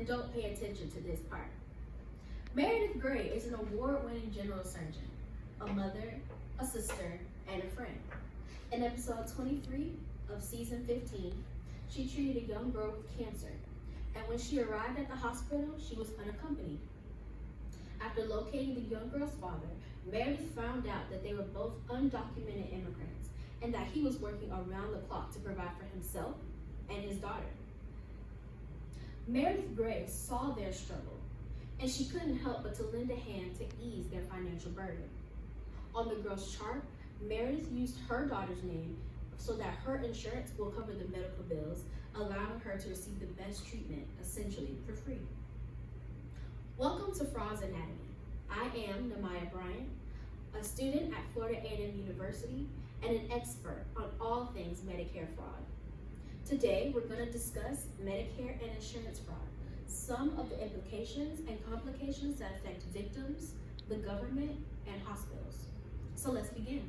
don't pay attention to this part. Meredith Gray is an award-winning general surgeon, a mother, a sister, and a friend. In episode 23 of season 15, she treated a young girl with cancer, and when she arrived at the hospital, she was unaccompanied. After locating the young girl's father, Meredith found out that they were both undocumented immigrants and that he was working around the clock to provide for himself and his daughter. Meredith Gray saw their struggle, and she couldn't help but to lend a hand to ease their financial burden. On the girl's chart, Meredith used her daughter's name so that her insurance will cover the medical bills, allowing her to receive the best treatment, essentially for free. Welcome to Fraud's Anatomy. I am Bryant, a student at Florida A&M University and an expert on all things Medicare fraud. Today, we're going to discuss Medicare and insurance fraud, some of the implications and complications that affect victims, the government, and hospitals. So let's begin.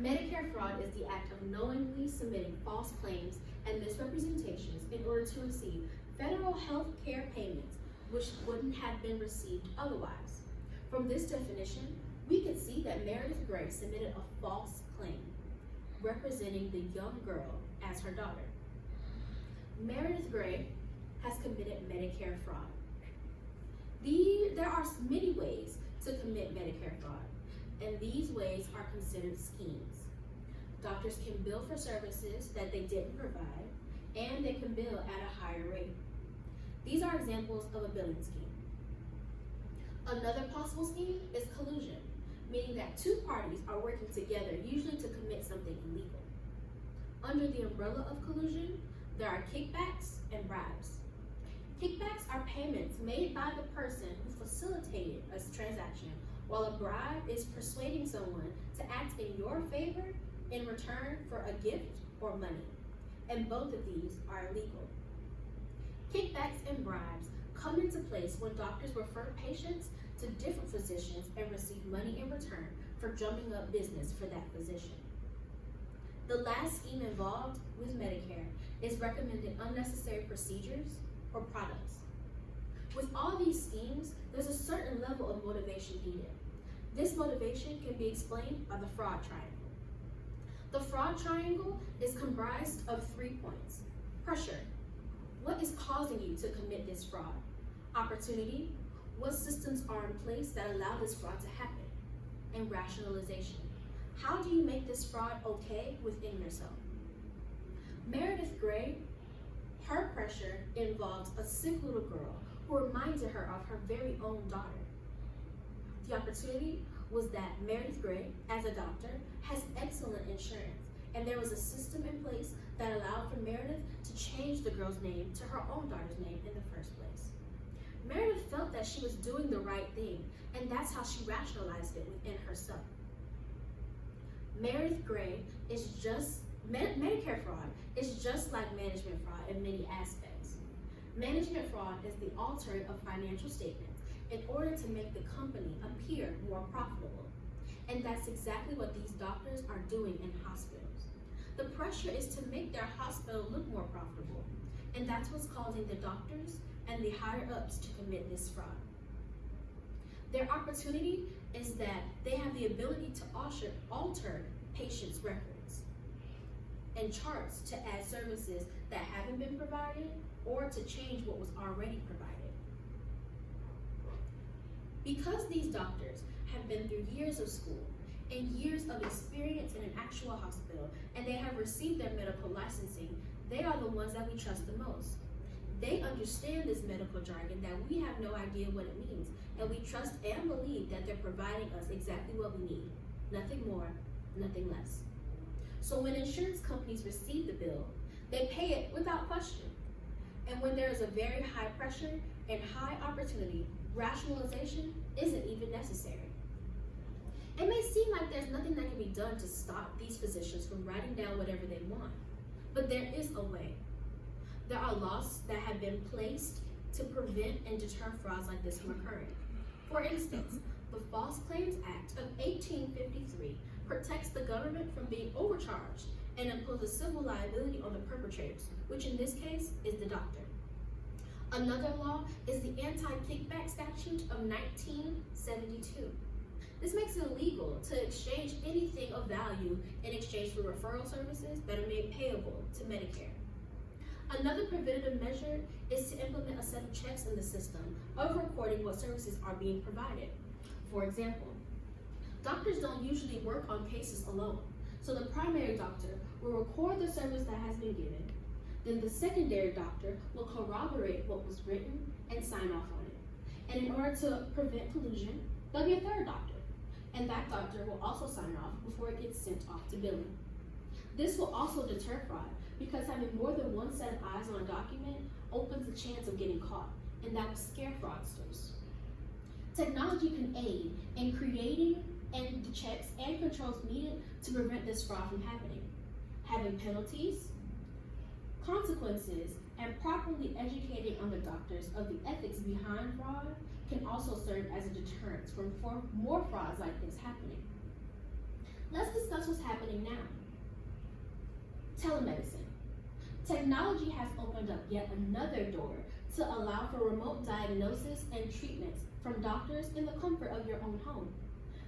Medicare fraud is the act of knowingly submitting false claims and misrepresentations in order to receive federal health care payments which wouldn't have been received otherwise. From this definition, we can see that Meredith Gray submitted a false claim representing the young girl as her daughter. Meredith Gray has committed Medicare fraud. There are many ways to commit Medicare fraud, and these ways are considered schemes. Doctors can bill for services that they didn't provide, and they can bill at a higher rate. These are examples of a billing scheme. Another possible scheme is collusion, meaning that two parties are working together, usually to commit something illegal. Under the umbrella of collusion, there are kickbacks and bribes. Kickbacks are payments made by the person who facilitated a transaction, while a bribe is persuading someone to act in your favor in return for a gift or money, and both of these are illegal. Kickbacks and bribes come into place when doctors refer patients to different physicians and receive money in return for drumming up business for that physician. The last scheme involved with Medicare is recommended unnecessary procedures or products. With all these schemes, there's a certain level of motivation needed. This motivation can be explained by the fraud triangle. The fraud triangle is comprised of 3 points. Pressure. What is causing you to commit this fraud? Opportunity. What systems are in place that allow this fraud to happen? And rationalization. How do you make this fraud okay within yourself? Meredith Gray, her pressure involved a sick little girl who reminded her of her very own daughter. The opportunity was that Meredith Gray, as a doctor, has excellent insurance, and there was a system in place that allowed for Meredith to change the girl's name to her own daughter's name in the first place. Meredith felt that she was doing the right thing, and that's how she rationalized it within herself. Meredith Gray Medicare fraud is just like management fraud in many aspects. Management fraud is the altering of financial statements in order to make the company appear more profitable. And that's exactly what these doctors are doing in hospitals. The pressure is to make their hospital look more profitable, and that's what's causing the doctors and the higher-ups to commit this fraud. Their opportunity is that they have the ability to alter patients' records and charts to add services that haven't been provided or to change what was already provided. Because these doctors have been through years of school and years of experience in an actual hospital, and they have received their medical licensing, they are the ones that we trust the most. They understand this medical jargon that we have no idea what it means, and we trust and believe that they're providing us exactly what we need. Nothing more, nothing less. So when insurance companies receive the bill, they pay it without question. And when there is a very high pressure and high opportunity, rationalization isn't even necessary. It may seem like there's nothing that can be done to stop these physicians from writing down whatever they want, but there is a way. There are laws that have been placed to prevent and deter frauds like this from occurring. For instance, the False Claims Act of 1853 protects the government from being overcharged and imposes civil liability on the perpetrators, which in this case is the doctor. Another law is the Anti-Kickback Statute of 1972. This makes it illegal to exchange anything of value in exchange for referral services that are made payable to Medicare. Another preventative measure is to implement a set of checks in the system of recording what services are being provided. For example, doctors don't usually work on cases alone, so the primary doctor will record the service that has been given. Then the secondary doctor will corroborate what was written and sign off on it. And in order to prevent collusion, there'll be a third doctor, and that doctor will also sign off before it gets sent off to billing. This will also deter fraud because having more than one set of eyes on a document opens the chance of getting caught, and that will scare fraudsters. Technology can aid in creating and the checks and controls needed to prevent this fraud from happening. Having penalties, consequences, and properly educating on the doctors of the ethics behind fraud can also serve as a deterrent for more frauds like this happening. Let's discuss what's happening now. Telemedicine. Technology has opened up yet another door to allow for remote diagnosis and treatments from doctors in the comfort of your own home.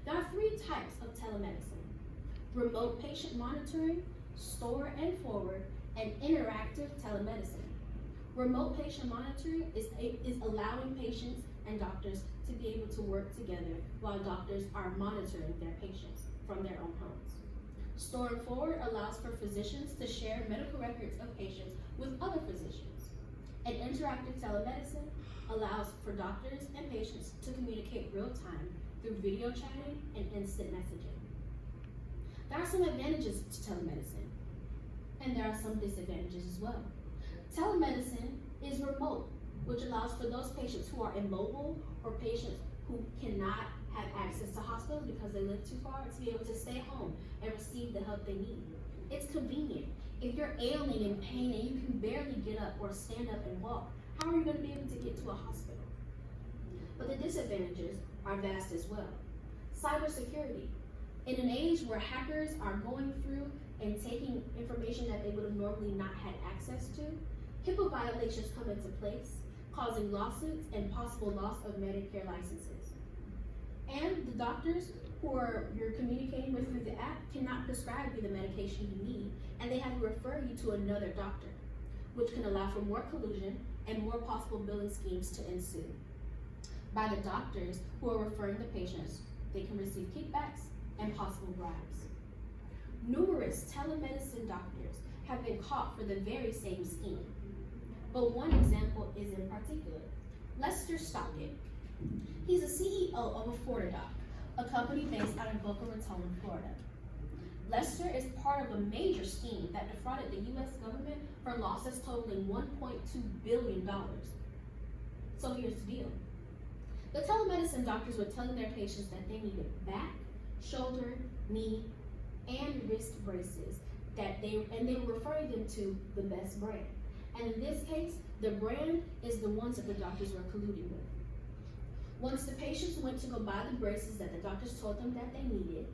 There are 3 types of telemedicine: remote patient monitoring, store and forward, and interactive telemedicine. Remote patient monitoring is allowing patients and doctors to be able to work together while doctors are monitoring their patients from their own homes. Store and forward allows for physicians to share medical records of patients with other physicians. And interactive telemedicine allows for doctors and patients to communicate real time through video chatting and instant messaging. There are some advantages to telemedicine, and there are some disadvantages as well. Telemedicine is remote, which allows for those patients who are immobile or patients who cannot have access to hospitals because they live too far to be able to stay home and receive the help they need. It's convenient. If you're ailing in pain and you can barely get up or stand up and walk, how are you going to be able to get to a hospital? But the disadvantages are vast as well. Cybersecurity. In an age where hackers are going through and taking information that they would have normally not had access to, HIPAA violations come into place, causing lawsuits and possible loss of Medicare licenses. And the doctors who you're communicating with through the app cannot prescribe you the medication you need, and they have to refer you to another doctor, which can allow for more collusion and more possible billing schemes to ensue. By the doctors who are referring the patients, they can receive kickbacks and possible bribes. Numerous telemedicine doctors have been caught for the very same scheme, but one example is in particular. Lester Stockett. He's a CEO of Affordadoc, a company based out of Boca Raton, Florida. Lester is part of a major scheme that defrauded the U.S. government for losses totaling $1.2 billion. So here's the deal. The telemedicine doctors were telling their patients that they needed back, shoulder, knee, and wrist braces and they were referring them to the best brand. And in this case, the brand is the ones that the doctors were colluding with. Once the patients went to go buy the braces that the doctors told them that they needed,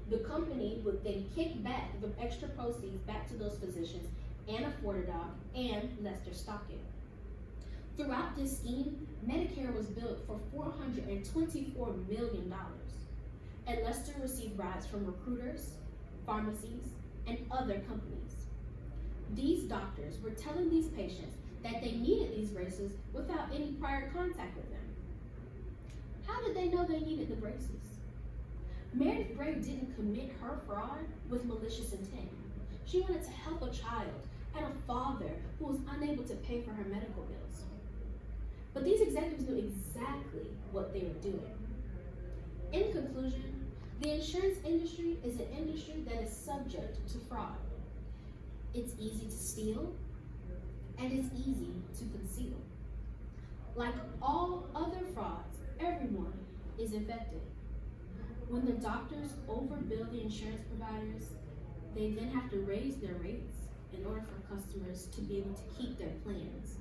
the company would then kick back the extra proceeds back to those physicians and Affordadoc and Lester Stockett. Throughout this scheme, Medicare was billed for $424 million, and Lester received bribes from recruiters, pharmacies, and other companies. These doctors were telling these patients that they needed these braces without any prior contact with them. How did they know they needed the braces? Meredith Bray didn't commit her fraud with malicious intent. She wanted to help a child and a father who was unable to pay for her medical bills. But these executives knew exactly what they were doing. In conclusion, the insurance industry is an industry that is subject to fraud. It's easy to steal, and it's easy to conceal. Like all other frauds, everyone is infected. When the doctors overbill the insurance providers, they then have to raise their rates in order for customers to be able to keep their plans.